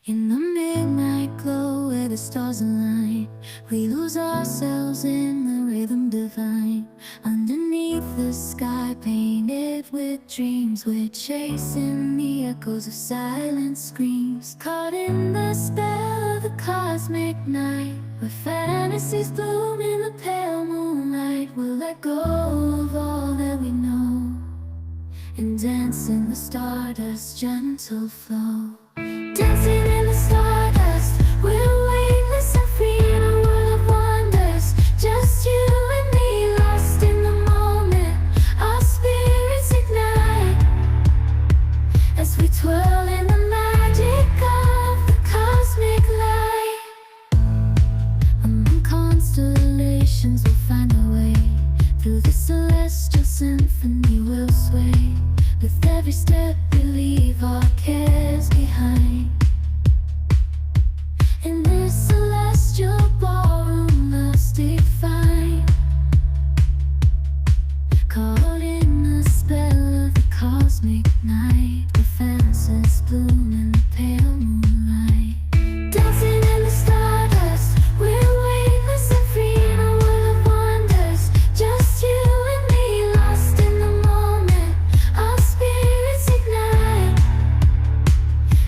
In the midnight glow where the stars align, we lose ourselves in the rhythm divine. Underneath the sky painted with dreams, we're chasing the echoes of silent screams. Caught in the spell of the cosmic night, where fantasies bloom in the pale moonlight. We'll let go of all that we know and dance in the stardust's gentle flow. Dancing in the stardust, we're weightless and free in a world of wonders. Just you and me, lost in the moment. Our spirits ignite as we twirl in the magic of the cosmic light. Among constellations we'll find our way. Through the celestial symphony we'll sway. With every step we leave our cares behind. In this celestial ballroom love's defined. Caught in the spell of the cosmic night, where fantasies bloom in the pale moonlight. Dancing in the stardust, we're weightless and free in a world of wonders. Just you and me, lost in the moment. Our spirits ignite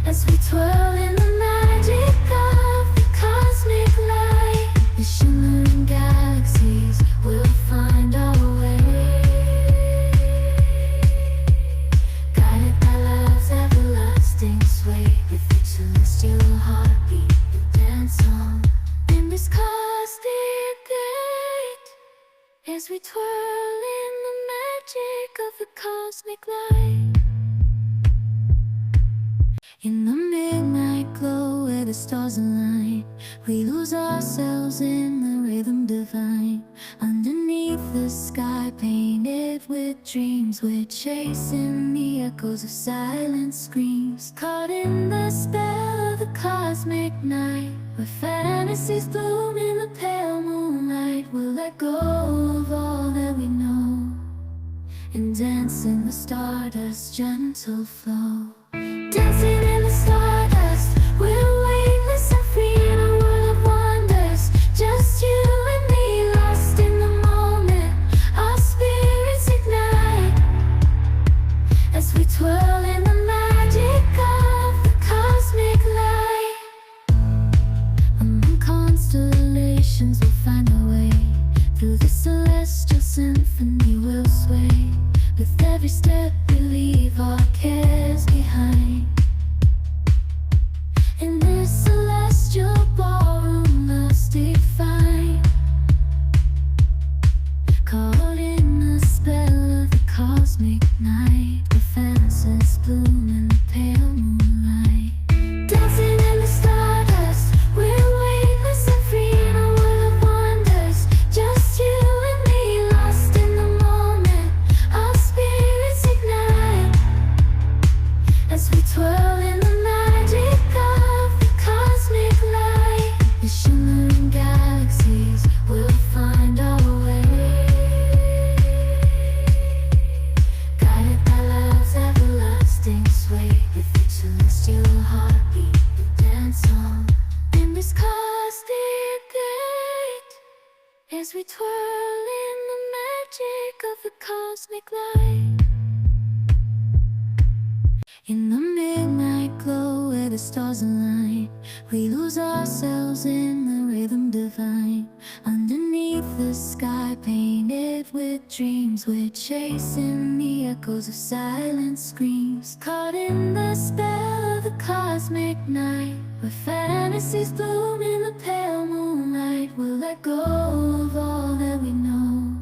as we twirl in the magic of the cosmic light. The shimmering galaxies will find our way, guided by love's everlasting sway. With each celestial heartbeat we dance on in this cosmic gate, as we twirl in the magic of the cosmic light. In the midnight glow where the stars align, we lose ourselves in the rhythm divine. Underneath the sky painted with dreams, we're chasing the echoes of silent screams. Caught in the spell of the cosmic night, where fantasies bloom in the pale moonlight. We'll let go of all that we know and dance in the stardust's gentle flow. Dancing in the stardust, we're weightless and free in a world of wonders. Just you and me, lost in the moment. Our spirits ignite as we twirl in the magic of the cosmic light. Among constellations we'll find our way. Through the celestial symphony we'll sway. With every step we leave our cares behind. In this celestial ballroom love's defined. Caught in the spell of the cosmic night, where fantasies bloom in the pale moonlight. Dancing in the stardust, we're weightless and free in a world of wonders. Just you and me, lost in the moment. Our spirits ignite as we twirl in the magic of the cosmic light. The shimmering galaxies will find our way, guided by love's everlasting sway. With each celestial heartbeat we dance on in this cosmic gate, as we twirl in the magic of the cosmic light. In the midnight glow where the stars align, we lose ourselves in the rhythm divine. Underneath the sky painted with dreams, we're chasing the echoes of silent screams. Caught in the spell of the cosmic night, where fantasies bloom in the pale moonlight. We'll let go of all that we know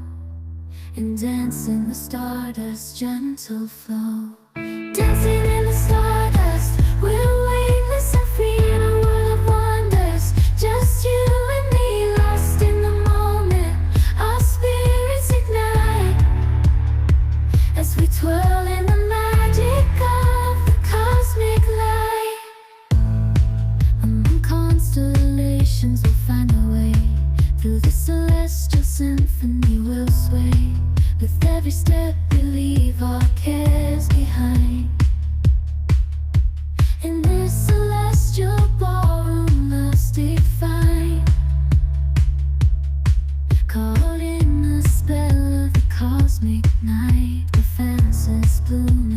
and dance in the stardust's gentle flow. Dancing in the stardust, we're weightless and free in a world of wonders. Just you and me, lost in the moment. Our spirits ignite as we twirl in the magic of the cosmic light. Among constellations we'll find our way. Through the celestial symphony we'll sway. With every step we leave our cares behind. In this celestial roses bloom